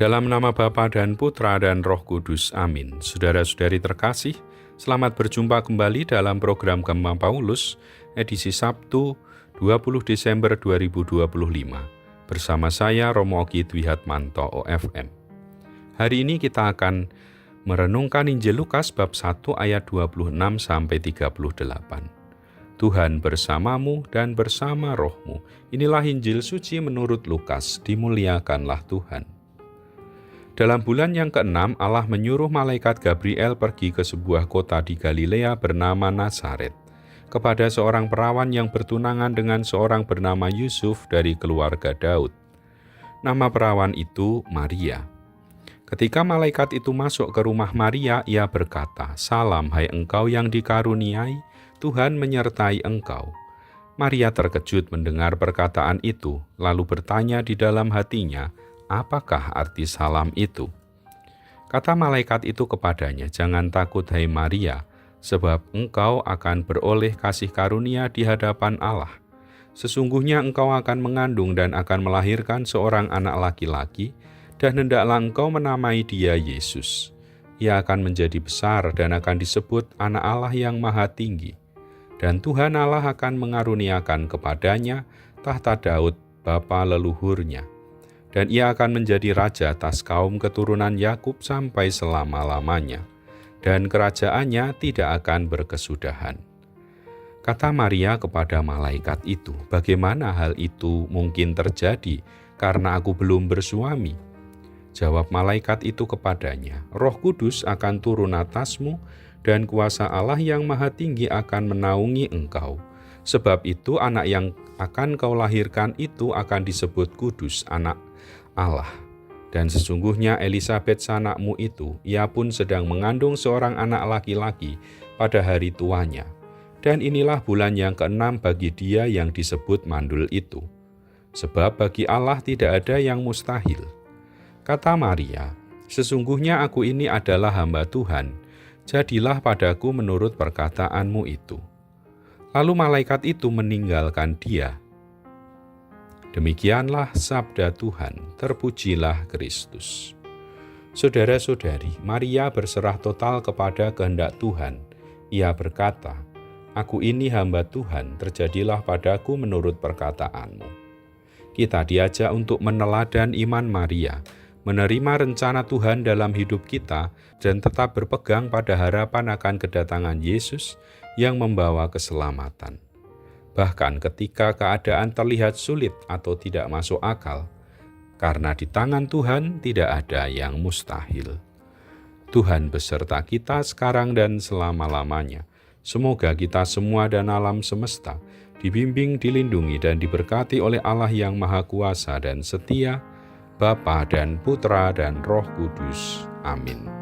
Dalam nama Bapa dan Putra dan Roh Kudus. Amin. Saudara-saudari terkasih, selamat berjumpa kembali dalam program Gema Paulus, edisi Sabtu 20 Desember 2025. Bersama saya Romo Ogi Dwihatmanto OFM. Hari ini kita akan merenungkan Injil Lukas bab 1 ayat 26-38. Tuhan bersamamu dan bersama rohmu. Inilah Injil suci menurut Lukas, dimuliakanlah Tuhan. Dalam bulan yang ke-6, Allah menyuruh malaikat Gabriel pergi ke sebuah kota di Galilea bernama Nazaret, kepada seorang perawan yang bertunangan dengan seorang bernama Yusuf dari keluarga Daud. Nama perawan itu Maria. Ketika malaikat itu masuk ke rumah Maria, ia berkata, "Salam, hai engkau yang dikaruniai, Tuhan menyertai engkau." Maria terkejut mendengar perkataan itu, lalu bertanya di dalam hatinya, apakah arti salam itu? Kata malaikat itu kepadanya, "Jangan takut hai Maria, sebab engkau akan beroleh kasih karunia di hadapan Allah. Sesungguhnya engkau akan mengandung dan akan melahirkan seorang anak laki-laki, dan hendaklah engkau menamai dia Yesus. Ia akan menjadi besar dan akan disebut Anak Allah yang Maha Tinggi. Dan Tuhan Allah akan mengaruniakan kepadanya tahta Daud, bapa leluhurnya. Dan ia akan menjadi raja atas kaum keturunan Yakub sampai selama-lamanya, dan kerajaannya tidak akan berkesudahan." Kata Maria kepada malaikat itu, "Bagaimana hal itu mungkin terjadi, karena aku belum bersuami?" Jawab malaikat itu kepadanya, "Roh Kudus akan turun atasmu, dan kuasa Allah yang Maha Tinggi akan menaungi engkau. Sebab itu anak yang akan kau lahirkan itu akan disebut kudus, Anak Allah. Dan sesungguhnya Elisabet sanakmu itu, ia pun sedang mengandung seorang anak laki-laki pada hari tuanya. Dan inilah bulan yang ke-6 bagi dia yang disebut mandul itu. Sebab bagi Allah tidak ada yang mustahil." Kata Maria, "Sesungguhnya aku ini adalah hamba Tuhan, jadilah padaku menurut perkataanmu itu." Lalu malaikat itu meninggalkan dia. Demikianlah sabda Tuhan, terpujilah Kristus. Saudara-saudari, Maria berserah total kepada kehendak Tuhan. Ia berkata, "Aku ini hamba Tuhan, terjadilah padaku menurut perkataanmu." Kita diajak untuk meneladan iman Maria, menerima rencana Tuhan dalam hidup kita, dan tetap berpegang pada harapan akan kedatangan Yesus yang membawa keselamatan. Bahkan ketika keadaan terlihat sulit atau tidak masuk akal, karena di tangan Tuhan tidak ada yang mustahil. Tuhan beserta kita sekarang dan selama-lamanya. Semoga kita semua dan alam semesta dibimbing, dilindungi, dan diberkati oleh Allah yang Maha Kuasa dan Setia, Bapa dan Putra dan Roh Kudus. Amin.